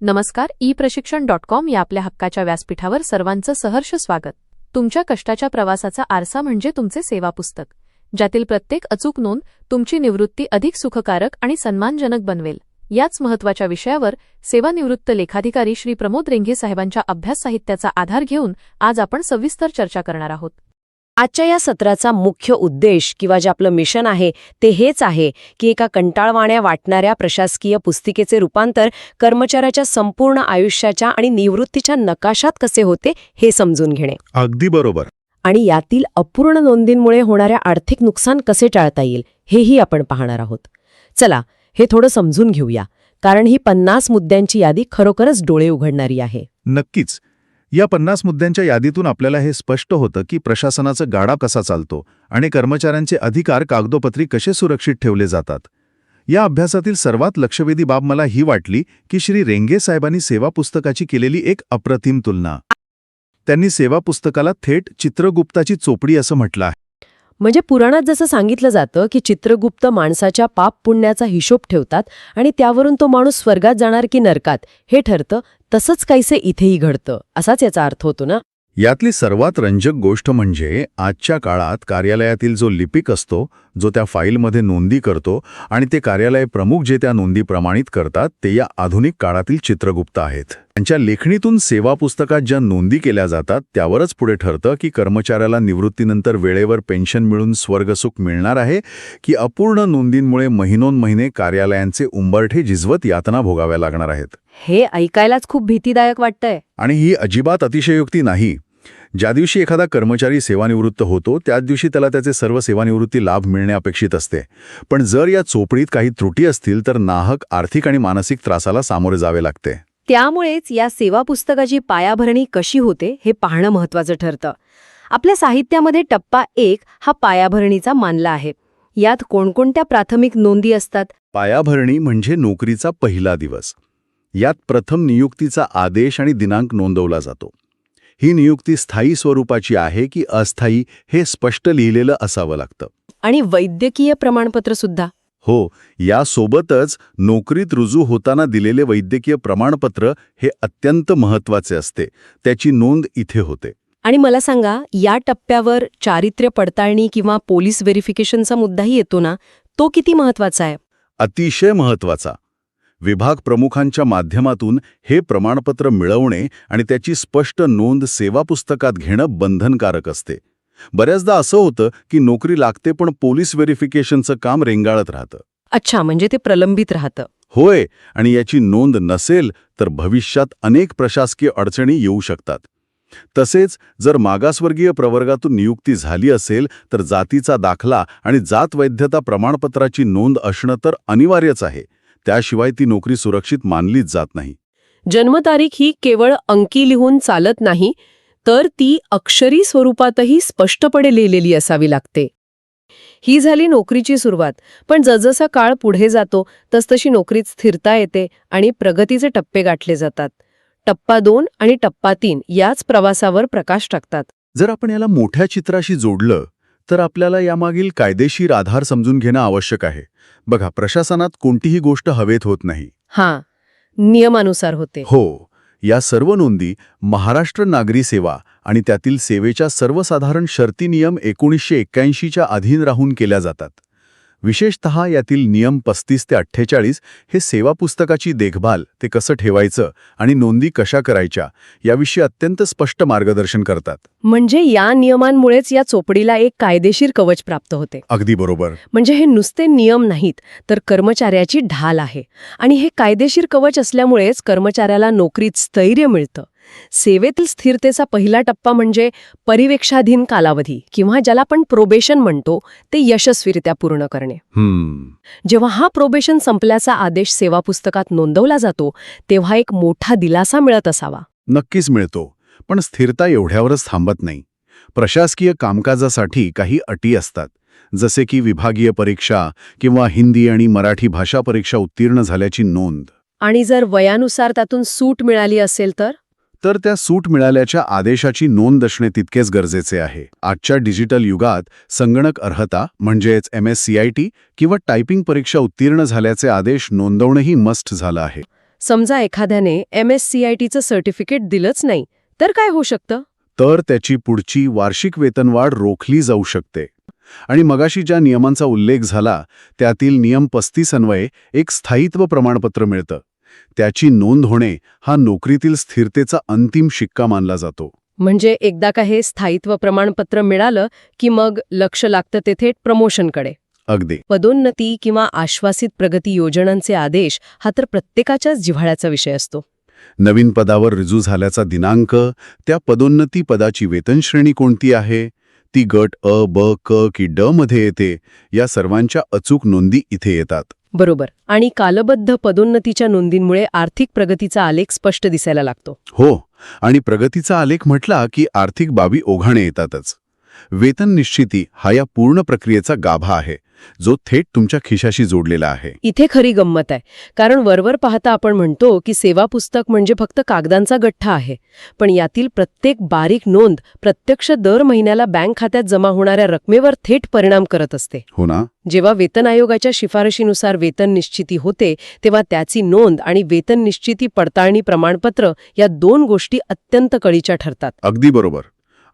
नमस्कार, e-प्रशिक्षण.com या आपल्या हक्काच्या व्यासपीठावर सर्वांचं सहर्ष स्वागत. तुमच्या कष्टाच्या प्रवासाचा आरसा म्हणजे तुमचे सेवा पुस्तक, ज्यातील प्रत्येक अचूक नोंद तुमची निवृत्ती अधिक सुखकारक आणि सन्मानजनक बनवेल. याच महत्त्वाच्या विषयावर सेवानिवृत्त लेखाधिकारी श्री प्रमोद रेंघे साहेबांच्या अभ्यास साहित्याचा आधार घेऊन आज आपण सविस्तर चर्चा करणार आहोत. आजच्या या सत्राचा मुख्य उद्देश किंवा जे आपलं मिशन आहे ते हेच आहे की एका कंटाळवाण्या वाटणाऱ्या प्रशासकीय पुस्तिकेचे रूपांतर कर्मचाऱ्याच्या संपूर्ण आयुष्याच्या आणि निवृत्तीच्या नकाशात कसे होते हे समजून घेणे. अगदी बरोबर. आणि यातील अपूर्ण नोंदींमुळे होणाऱ्या आर्थिक नुकसान कसे टाळता येईल हेही आपण पाहणार आहोत. चला हे थोडं समजून घेऊया, कारण ही 50 मुद्द्यांची यादी खरोखरच डोळे उघडणारी आहे. नक्कीच. या 50 मुद्द्यांच्या यादीतून आपल्याला हे स्पष्ट होतं की प्रशासनाचा गाडा कसा चालतो आणि कर्मचाऱ्यांचे अधिकार कागदोपत्री कसे सुरक्षित ठेवले जातात. या अभ्यासातील सर्वात लक्षवेधी बाब मला ही वाटली की श्री रेंघे साहेबांनी सेवा पुस्तकाची केलेली एक अप्रतिम तुलना. त्यांनी सेवा पुस्तकाला थेट चित्रगुप्ताची चोपडी असं म्हटलं आहे. म्हणजे पुराणात जसं सांगितलं जातं की चित्रगुप्त माणसाच्या पाप पुण्याचा हिशोब ठेवतात आणि त्यावरून तो माणूस स्वर्गात जाणार की नरकात हे ठरतं, तसंच काहीसे इथेही घडतं, असाच याचा अर्थ होतो ना. यातली सर्वात रंजक गोष्ट म्हणजे आजच्या काळात कार्यालयातील जो लिपिक असतो, जो त्या फाईलमध्ये नोंदी करतो आणि ते कार्यालय प्रमुख जे त्या नोंदी प्रमाणित करतात, ते या आधुनिक काळातील चित्रगुप्त आहेत. त्यांच्या लेखणीतून सेवा पुस्तकात ज्या नोंदी केल्या जातात त्यावरच पुढे ठरतं की कर्मचाऱ्याला निवृत्तीनंतर वेळेवर पेन्शन मिळून स्वर्गसुख मिळणार आहे की अपूर्ण नोंदींमुळे महिनोन्महिने कार्यालयांचे उंबरठे झिजवत यातना भोगाव्या लागणार आहेत. हे ऐकायलाच खूप भीतीदायक वाटतंय. आणि ही अजिबात अतिशयोक्ती नाही. ज्या दिवशी एखादा कर्मचारी सेवानिवृत्त होतो त्याच दिवशी त्याला त्याचे सर्व सेवानिवृत्ती लाभ मिळणे अपेक्षित असते. पण जर या चोपडीत काही त्रुटी असतील तर नाहक आर्थिक आणि मानसिक त्रासाला सामोरे जावे लागते. त्यामुळेच या सेवा पुस्तकाची पायाभरणी कशी होते हे पाहणं महत्त्वाचं ठरतं. आपल्या साहित्यामध्ये टप्पा 1 हा पायाभरणीचा मानला आहे. यात कोणकोणत्या प्राथमिक नोंदी असतात? पायाभरणी म्हणजे नोकरीचा पहिला दिवस. यात प्रथम नियुक्तीचा आदेश आणि दिनांक नोंदवला जातो. ही नियुक्ती स्थायी स्वरूपाची आहे की अस्थायी हे स्पष्ट लिहिलेलं असावं लागतं. आणि वैद्यकीय प्रमाणपत्र सुद्धा. हो, यासोबतच नोकरीत रुजू होताना दिलेले वैद्यकीय प्रमाणपत्र हे अत्यंत महत्त्वाचे असते. त्याची नोंद इथे होते. आणि मला सांगा, या टप्प्यावर चारित्र्य पडताळणी किंवा पोलीस व्हेरिफिकेशनचा मुद्दाही येतो ना, तो किती महत्त्वाचा आहे? अतिशय महत्त्वाचा. विभाग प्रमुखांच्या माध्यमातून हे प्रमाणपत्र मिळवणे आणि त्याची स्पष्ट नोंद सेवा पुस्तकात घेणं बंधनकारक असते. बऱ्याचदा असं होतं की नोकरी लागते पण पोलीस व्हेरिफिकेशनचं काम रेंगाळत राहतं. अच्छा, म्हणजे ते प्रलंबित राहतं. होय, आणि याची नोंद नसेल तर भविष्यात अनेक प्रशासकीय अडचणी येऊ शकतात. तसेच जर मागासवर्गीय प्रवर्गातून नियुक्ती झाली असेल तर जातीचा दाखला आणि जात वैधता प्रमाणपत्राची नोंद असणं तर अनिवार्यच आहे. त्याशिवाय ती नोकरी सुरक्षित मानलीच जात नाही. जन्मतारीख ही केवळ अंकी लिहून चालत नाही, तर ती अक्षरी स्वरूपातही स्पष्टपणे लिहिलेली असावी लागते. ही झाली नोकरीची सुरुवात. पण जसजसा काळ पुढे जातो तसतशी नोकरीत स्थिरता येते आणि प्रगतीचे टप्पे गाठले जातात. टप्पा 2 आणि टप्पा 3 याच प्रवासावर प्रकाश टाकतात. जर आपण याला मोठ्या चित्राशी जोडलं तर आपल्याला यामागील कायदेशीर आधार समजून घेणं आवश्यक आहे. बघा, प्रशासनात कोणतीही गोष्ट हवेत होत नाही. हां, नियमानुसार होते. हो, या सर्व नोंदी महाराष्ट्र नागरी सेवा आणि त्यातील सेवेच्या सर्वसाधारण शर्ती नियम 1981च्या अधीन राहून केल्या जातात. विशेषतः यातील नियम 35 ते 48 हे सेवा पुस्तकाची देखभाल, ते कसं ठेवायचं आणि नोंदी कशा करायच्या याविषयी अत्यंत स्पष्ट मार्गदर्शन करतात. म्हणजे या नियमांमुळेच या चोपडीला एक कायदेशीर कवच प्राप्त होते. अगदी बरोबर. म्हणजे हे नुसते नियम नाहीत, तर कर्मचाऱ्याची ढाल आहे. आणि हे कायदेशीर कवच असल्यामुळेच कर्मचाऱ्याला नोकरीत स्थैर्य मिळतं. सेवेतील स्थिरतेचा पहिला टप्पा म्हणजे परिवेक्षाधीन कालावधी किंवा ज्याला आपण प्रोबेशन म्हणतो, ते यशस्वीरित्या पूर्ण करणे. जेव्हा हा प्रोबेशन संपल्याचा आदेश सेवा पुस्तकात नोंदवला जातो तेव्हा एक मोठा दिलासा मिळत असावा. नक्कीच मिळतो. पण स्थिरता एवढ्यावरच थांबत नाही. प्रशासकीय कामकाजासाठी काही अटी असतात, जसे की विभागीय परीक्षा किंवा हिंदी आणि मराठी भाषा परीक्षा उत्तीर्ण झाल्याची नोंद. आणि जर वयानुसार त्यातून सूट मिळाली असेल तर त्या सूट मिळाल्याच्या आदेशाची नोंद असणे तितकेच गरजेचे आहे. आजच्या डिजिटल युगात संगणक अर्हता म्हणजेच MSCIT किंवा टायपिंग परीक्षा उत्तीर्ण झाल्याचे आदेश नोंदवणंही मस्ट झालं आहे. समजा एखाद्याने MSCITचं सर्टिफिकेट दिलंच नाही तर काय होऊ शकतं? तर त्याची पुढची वार्षिक वेतनवाढ रोखली जाऊ शकते. आणि मगाशी ज्या नियमांचा उल्लेख झाला त्यातील नियम 35 अन्वये एक स्थायित्व प्रमाणपत्र मिळतं. त्याची नोंद होणे हा नोकरीतील स्थिरतेचा अंतिम शिक्का मानला जातो. म्हणजे एकदा का हे स्थायित्व प्रमाणपत्र मिळालं की मग लक्ष लागतं ते थेट प्रमोशनकडे. अगदी. पदोन्नती किंवा आश्वासित प्रगती योजनांचे आदेश हा तर प्रत्येकाच्याच जिव्हाळ्याचा विषय असतो. नवीन पदावर रुजू झाल्याचा दिनांक, त्या पदोन्नती पदाची वेतनश्रेणी कोणती आहे, ती गट अ, ब, क की ड मध्ये येते, या सर्वांच्या अचूक नोंदी इथे येतात. बरोबर. आणि कालबद्ध पदोन्नतीच्या नोंदींमुळे आर्थिक प्रगतीचा आलेख स्पष्ट दिसायला लागतो. हो, आणि प्रगतीचा आलेख म्हटला की आर्थिक बाबी ओघाणे येतातच. वेतन निश्चिती हा या पूर्ण प्रक्रियेचा गाभा आहे, जो थेट तुमच्या खिशाशी जोडलेला आहे. इथे खरी गंमत आहे, कारण वरवर पाहता आपण म्हणतो की सेवा पुस्तक म्हणजे फक्त कागदांचा गठ्ठा आहे, पण यातील प्रत्येक बारीक नोंद प्रत्यक्ष दर महिन्याला बँक खात्यात जमा होणाऱ्या रकमेवर थेट परिणाम करत असते. हो ना? जेव्हा वेतन आयोगाच्या शिफारशीनुसार वेतन निश्चिती होते तेव्हा त्याची नोंद आणि वेतन निश्चिती पडताळणी प्रमाणपत्र या दोन गोष्टी अत्यंत कळीच्या ठरतात. अगदी बरोबर.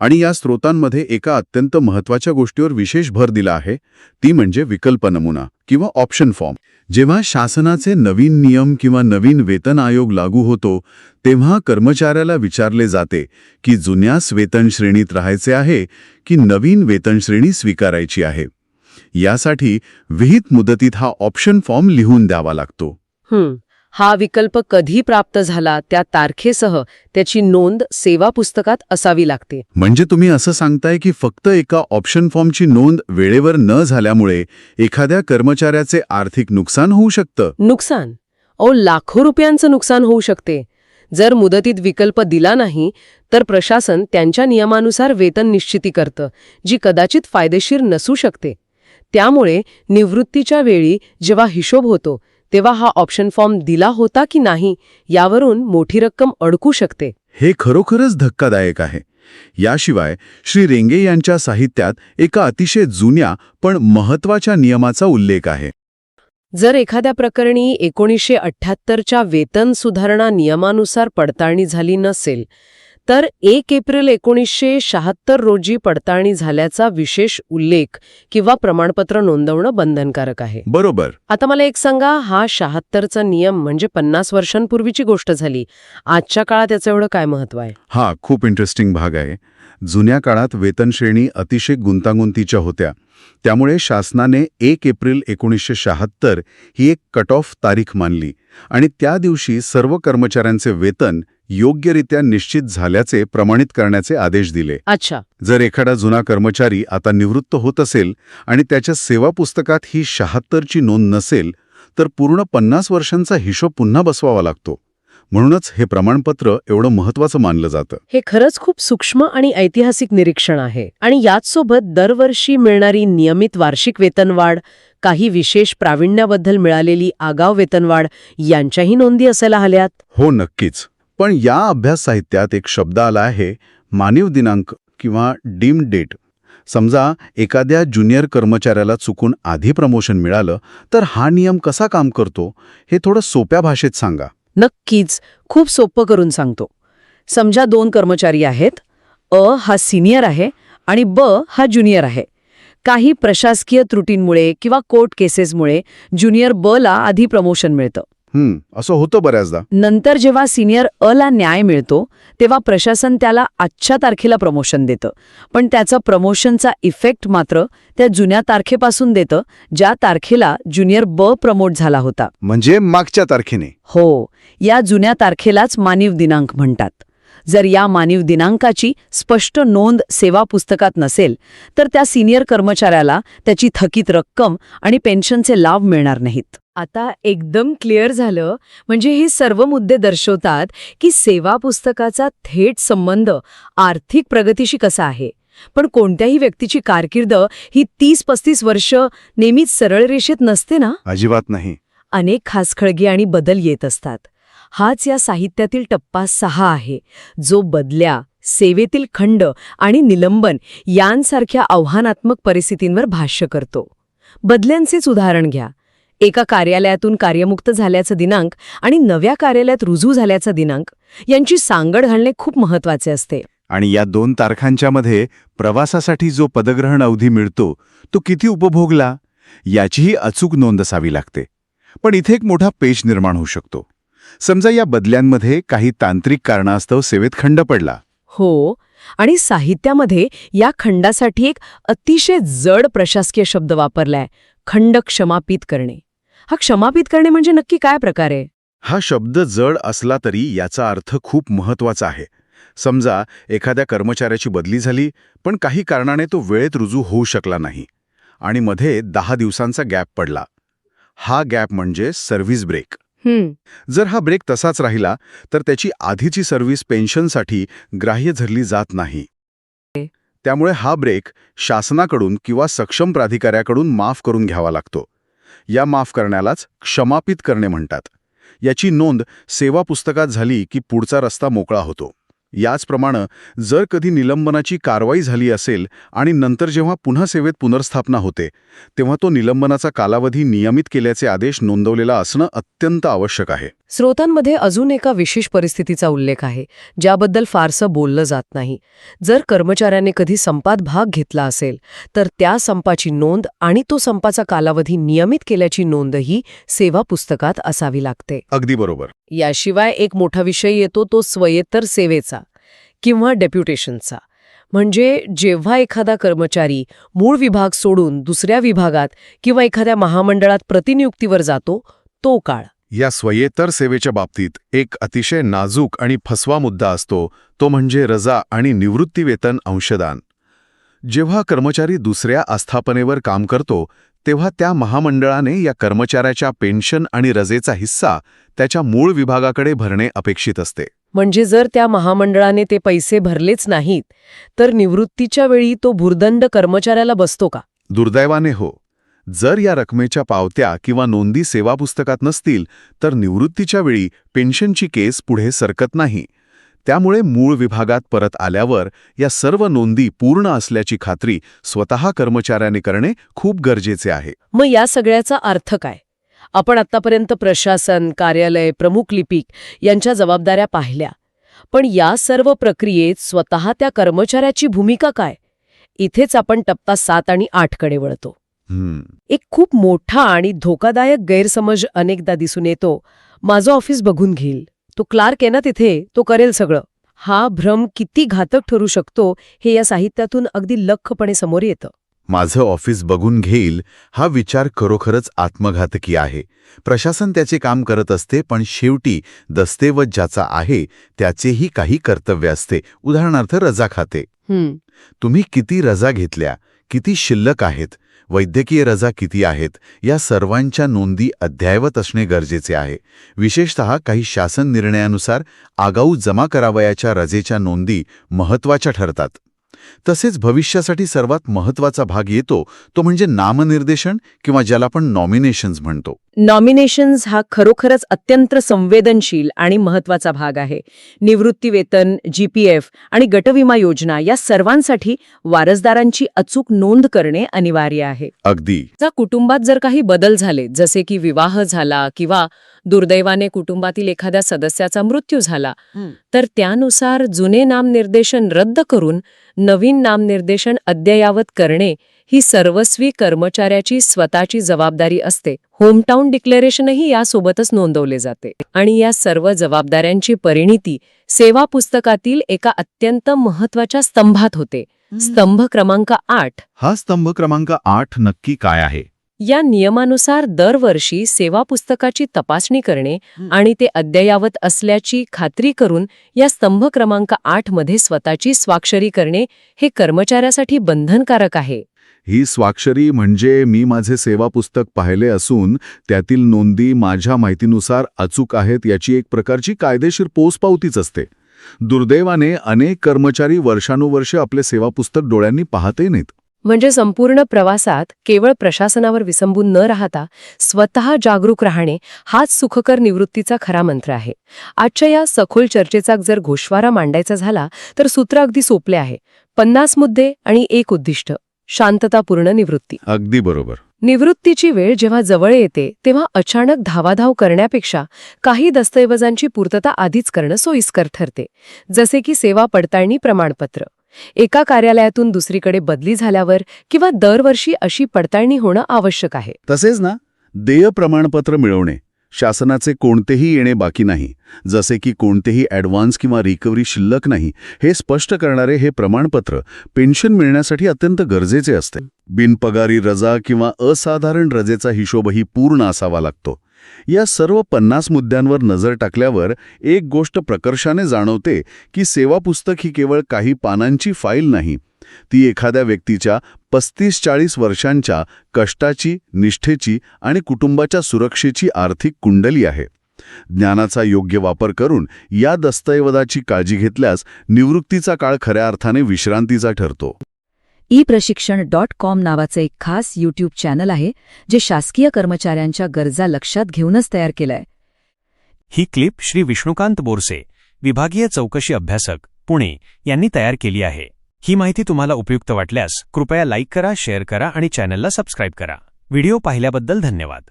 आणि या स्रोतांमध्ये एका अत्यंत महत्त्वाच्या गोष्टीवर विशेष भर दिला आहे, ती म्हणजे विकल्प नमुना किंवा ऑप्शन फॉर्म. जेव्हा शासनाचे नवीन नियम किंवा नवीन वेतन आयोग लागू होतो तेव्हा कर्मचाऱ्याला विचारले जाते की जुन्याच वेतन श्रेणीत राहायचे आहे की नवीन वेतन श्रेणी स्वीकारायची आहे. यासाठी विहित मुदतीत हा ऑप्शन फॉर्म लिहून द्यावा लागतो. हा विकल्प कधी प्राप्त झाला त्या तारखेसह त्याची नोंद सेवा पुस्तकात असावी लागते. म्हणजे तुम्ही असं सांगताय की फक्त एका ऑप्शन फॉर्मची नोंद वेळेवर न झाल्यामुळे एखाद्या कर्मचाऱ्याचे आर्थिक नुकसान होऊ शकतं? नुकसान? लाखो रुपयांचं नुकसान होऊ शकते. जर मुदतीत विकल्प दिला नाही तर प्रशासन त्यांच्या नियमानुसार वेतन निश्चिती करतं, जी कदाचित फायदेशीर नसू शकते. त्यामुळे निवृत्तीच्या वेळी जेव्हा हिशोब होतो तेव्हा हा ऑप्शन फॉर्म दिला होता की नाही यावरून मोठी रक्कम अडकू शकते. हे खरोखरच धक्कादायक आहे. याशिवाय श्री रेंगे यांच्या साहित्यात एका अतिशय जुन्या पण महत्त्वाच्या नियमाचा उल्लेख आहे. जर एखाद्या प्रकरणी 1978च्या वेतन सुधारणा नियमानुसार पडताळणी झाली नसेल तर 1 एप्रिल 1976 रोजी पडताळणी झाल्याचा विशेष उल्लेख किंवा प्रमाणपत्र नोंदवणं बंधनकारक आहे. बरोबर. आता मला एक सांगा, हा 76चा नियम म्हणजे 50 वर्षांपूर्वीची गोष्ट झाली. आजच्या काळात याचं एवढं काय महत्त्व आहे? हा खूप इंटरेस्टिंग भाग आहे. जुन्या काळात वेतन श्रेणी अतिशय गुंतागुंतीच्या होत्या. त्यामुळे शासनाने 1 एप्रिल 1976 ही एक कट ऑफ तारीख मानली आणि त्या दिवशी सर्व कर्मचाऱ्यांचे वेतन योग्यरित्या निश्चित झाल्याचे प्रमाणित करण्याचे आदेश दिले. अच्छा. जर एखादा जुना कर्मचारी आता निवृत्त होत असेल आणि त्याच्या सेवा पुस्तकात ही 76ची नोंद नसेल तर पूर्ण 50 वर्षांचा हिशोब पुन्हा बसवावा लागतो. म्हणूनच हे प्रमाणपत्र एवढं महत्त्वाचं मानलं जातं. हे खरंच खूप सूक्ष्म आणि ऐतिहासिक निरीक्षण आहे. आणि याचसोबत दरवर्षी मिळणारी नियमित वार्षिक वेतनवाढ, काही विशेष प्रावीण्याबद्दल मिळालेली आगाऊ वेतनवाढ यांच्याही नोंदी असायला हव्यात. हो, नक्कीच. पण या अभ्यास साहित्यात एक शब्द आला आहे, मानव दिनांक किंवा डीम डेट. समजा एखाद्या ज्युनियर कर्मचाऱ्याला चुकून आधी प्रमोशन मिळालं तर हा नियम कसा काम करतो हे थोडं सोप्या भाषेत सांगा. नक्कीच. खूप सोपं करून सांगतो. समजा 2 कर्मचारी आहेत. अ हा सिनियर आहे आणि ब हा ज्युनियर आहे. काही प्रशासकीय त्रुटींमुळे किंवा कोर्ट केसेसमुळे ज्युनियर ब ला आधी प्रमोशन मिळतं. असं होतं बऱ्याचदा. नंतर जेव्हा सिनियर अ ला न्याय मिळतो तेव्हा प्रशासन त्याला आजच्या तारखेला प्रमोशन देतं, पण त्याचा प्रमोशनचा इफेक्ट मात्र त्या जुन्या तारखेपासून देतं ज्या तारखेला ज्युनियर ब प्रमोट झाला होता. म्हणजे मागच्या तारखेने. हो, या जुन्या तारखेलाच मानव दिनांक म्हणतात. जर या मानव दिनांकाची स्पष्ट नोंद सेवा पुस्तकात नसेल तर त्या सिनियर कर्मचाऱ्याला त्याची थकीत रक्कम आणि पेन्शनचे लाभ मिळणार नाहीत. आता एकदम क्लिअर झालं. म्हणजे हे सर्व मुद्दे दर्शवतात की सेवा पुस्तकाचा थेट संबंध आर्थिक प्रगतीशी कसा आहे. पण कोणत्याही व्यक्तीची कारकीर्द ही 30-35 वर्ष नेहमीच सरळ रेषेत नसते ना. अजिबात नाही. अनेक खाचखळगी आणि बदल येत असतात. हाच या साहित्यातील टप्पा 6 आहे, जो बदल्या, सेवेतील खंड आणि निलंबन यांसारख्या आव्हानात्मक परिस्थितींवर भाष्य करतो. बदल्यांचेच उदाहरण घ्या. एका कार्यालयातून कार्यमुक्त झाल्याचा दिनांक आणि नव्या कार्यालयात रुजू झाल्याचा दिनांक यांची सांगड घालणे खूप महत्वाचे असते. आणि या 2 तारखांच्या मध्ये प्रवासासाठी जो पदग्रहण अवधी मिळतो तो किती उपभोगला याचीही अचूक नोंद असावी लागते. पण इथे एक मोठा पेच निर्माण होऊ शकतो. समजा या बदल्यांमध्ये काही तांत्रिक कारणास्तव सेवेत खंड पडला. हो, आणि साहित्यामध्ये या खंडासाठी एक अतिशय जड प्रशासकीय शब्द वापरलाय, खंड क्षमापित करणे. हा क्षमापित करणे म्हणजे नक्की काय प्रकार आहे? हा शब्द जड असला तरी याचा अर्थ खूप महत्वाचा आहे. समजा एखाद्या कर्मचाऱ्याची बदली झाली, पण काही कारणाने तो वेळेत रुजू होऊ शकला नाही आणि मध्ये 10 दिवसांचा गॅप पडला. हा गॅप म्हणजे सर्व्हिस ब्रेक. जर हा ब्रेक तसाच राहिला तर त्याची आधीची सर्व्हिस पेन्शनसाठी ग्राह्य धरली जात नाही. त्यामुळे हा ब्रेक शासनाकडून किंवा सक्षम प्राधिकाऱ्याकडून माफ करून घ्यावा लागतो. या माफ करण्यालाच क्षमापित करणे म्हणतात. याची नोंद सेवा पुस्तकात झाली की पुढचा रस्ता मोकळा होतो. याचप्रमाणे जर कधी निलंबनाची कारवाई झाली असेल आणि नंतर जेव्हा पुन्हा सेवेत पुनर्स्थापना होते तेव्हा तो निलंबनाचा कालावधी नियमित केल्याचे आदेश नोंदवलेला असणं अत्यंत आवश्यक आहे. स्रोतांमध्ये अजून एका विशेष परिस्थितीचा उल्लेख आहे, ज्याबद्दल फारसं बोललं जात नाही. जर कर्मचाऱ्याने कधी संपात भाग घेतला असेल तर त्या संपाची नोंद आणि तो संपाचा कालावधी नियमित केल्याची नोंदही सेवा पुस्तकात असावी लागते. अगदी बरोबर. याशिवाय एक मोठा विषय येतो तो स्वायत्तर सेवेचा किंवा डेप्युटेशनचा. म्हणजे जेव्हा एखादा कर्मचारी मूळ विभाग सोडून दुसऱ्या विभागात किंवा एखाद्या महामंडळात प्रतिनियुक्तीवर जातो, तो काळ. या स्वायत्तर सेवेच्या बाबतीत एक अतिशय नाजूक आणि फसवा मुद्दा असतो, तो म्हणजे रजा आणि निवृत्तीवेतन अंशदान. जेव्हा कर्मचारी दुसऱ्या आस्थापनेवर काम करतो तेव्हा त्या महामंडळाने या कर्मचाऱ्याच्या पेन्शन आणि रजेचा हिस्सा त्याच्या मूळ विभागाकडे भरणे अपेक्षित असते. म्हणजे जर त्या महामंडळाने ते पैसे भरलेच नाहीत तर निवृत्तीच्या वेळी तो भुर्दंड कर्मचाऱ्याला बसतो का? दुर्दैवाने हो. जर या रकमेच्या पावत्या किंवा नोंदी सेवा पुस्तकात नसतील तर निवृत्तीच्या वेळी पेन्शनची केस पुढे सरकत नाही. त्यामुळे मूळ विभागात परत आल्यावर या सर्व नोंदी पूर्ण असल्याची खात्री स्वतः कर्मचाऱ्याने करणे खूप गरजेचे आहे. मग या सगळ्याचा अर्थ काय? आपण आत्तापर्यंत प्रशासन, कार्यालय, प्रमुख लिपिक यांच्या जबाबदाऱ्या पाहिल्या. पण या सर्व प्रक्रियेत स्वतः त्या कर्मचाऱ्याची भूमिका काय? इथेच आपण टप्पा 7 आणि 8 कडे वळतो. एक खूप मोठा आणि धोकादायक गैरसमज अनेकदा दिसून येतो, माझं ऑफिस बघून घेईल, तो क्लार्क आहे ना तिथे, तो करेल सगळं. हा भ्रम किती घातक ठरू शकतो हे या साहित्यातून अगदी लख्खपणे समोर येतं. माझं ऑफिस बघून घेईल हा विचार खरोखरच आत्मघातकी आहे. प्रशासन त्याचे काम करत असते, पण शेवटी दस्तऐवज ज्याचा आहे त्याचेही काही कर्तव्य असते. उदाहरणार्थ रजा खाते. तुम्ही किती रजा घेतल्या, किती शिल्लक आहेत, वैद्यकीय रजा किती आहेत, या सर्वांच्या नोंदी अद्ययावत असणे गरजेचे आहे. विशेषतः काही शासन निर्णयानुसार आगाऊ जमा करावयाच्या रजेच्या नोंदी महत्त्वाच्या ठरतात. तसेच भविष्यासाठी सर्वात महत्त्वाचा भाग येतो तो म्हणजे नामनिर्देशन किंवा ज्याला आपण नॉमिनेशन्स म्हणतो. नॉमिनेशन्स हा खरोखरच अत्यंत संवेदनशील आणि महत्वाचा भाग आहे. निवृत्तीवेतन, जीपीएफ आणि गटविमा योजना या सर्वांसाठी वारसदारांची अचूक नोंद करणे अनिवार्य आहे. अगदी. कुटुंबात जर काही बदल झाले, जसे की विवाह झाला किंवा दुर्दैवाने कुटुंबातील एखाद्या सदस्याचा मृत्यू झाला, तर त्यानुसार जुने नामनिर्देशन रद्द करून नवीन नामनिर्देशन अद्ययावत करणे ही सर्वस्वी कर्मचाऱ्याची स्वतःची जबाबदारी असते. होमटाऊन डिक्लेरेशनही यासोबतच नोंदवले जाते. आणि या सर्व जबाबदाऱ्यांची परिणिती सेवा पुस्तकातील एका अत्यंत महत्वाच्या स्तंभात होते. स्तंभ क्रमांक 8. हा स्तंभ क्रमांक 8 नक्की काय आहे? या नियमानुसार दरवर्षी सेवा पुस्तकाची तपासणी करणे आणि ते अद्ययावत असल्याची खात्री करून या स्तंभ क्रमांक 8 मध्ये स्वतःची स्वाक्षरी करणे हे कर्मचाऱ्यासाठी बंधनकारक आहे. ही स्वाक्षरी म्हणजे मी माझे सेवा पुस्तक पाहिले असून त्यातील नोंदी माझ्या माहितीनुसार अचूक आहेत याची एक प्रकारची कायदेशीर पोचपावतीच असते. दुर्दैवाने अनेक कर्मचारी वर्षानुवर्षे आपले सेवा पुस्तक डोळ्यांनी पाहतही नाहीत. म्हणजे संपूर्ण प्रवासात केवळ प्रशासनावर विसंबून न राहता स्वतः जागरूक राहणे हाच सुखकर निवृत्तीचा खरा मंत्र आहे. आजच्या या सखोल चर्चेचा जर गोषवारा मांडायचा झाला तर सूत्र अगदी सोपले आहे. 50 मुद्दे आणि एक उद्दिष्ट, शांततापूर्ण निवृत्ती. अगदी बरोबर. निवृत्तीची वेळ जेव्हा जवळ येते तेव्हा अचानक धावाधाव करण्यापेक्षा काही दस्तऐवजांची पूर्तता आधीच करणं सोयीस्कर ठरते, जसे की सेवा पडताळणी प्रमाणपत्र. एका कार्यालयातून दुसरीकडे बदली झाल्यावर किंवा दरवर्षी अशी पडताळणी होणं आवश्यक आहे. तसेच ना, देय प्रमाणपत्र मिळवणे. शासनाचे कोणतेही येणे बाकी नाही, जसे की कोणतेही ॲडव्हान्स किंवा रिकव्हरी शिल्लक नाही, हे स्पष्ट करणारे हे प्रमाणपत्र पेन्शन मिळण्यासाठी अत्यंत गरजेचे असते. बिनपगारी रजा किंवा असाधारण रजेचा हिशोबही पूर्ण असावा लागतो. या सर्व 50 मुद्द्यांवर नजर टाकल्यावर एक गोष्ट प्रकर्षाने जाणवते की सेवा पुस्तक ही केवळ काही पानांची फाईल नाही, ती एखाद्या व्यक्तीच्या 35-40 वर्षांच्या कष्टाची, निष्ठेची आणि कुटुंबाच्या सुरक्षेची आर्थिक कुंडली आहे. ज्ञानाचा योग्य वापर करून या दस्तऐवजाची काळजी घेतल्यास निवृत्तीचा काळ खऱ्या अर्थाने विश्रांतीचा ठरतो. ePrashikshण.com नावाचं एक खास यूट्यूब चॅनल आहे, जे शासकीय कर्मचाऱ्यांच्या गरजा लक्षात घेऊनच तयार केलंय. ही क्लिप श्री विष्णुकांत बोरसे, विभागीय चौकशी अभ्यासक, पुणे यांनी तयार केली आहे. ही माहिती तुम्हाला उपयुक्त वाटल्यास कृपया लाईक करा, शेअर करा आणि चॅनलला सबस्क्राईब करा. व्हिडिओ पाहिल्याबद्दल धन्यवाद.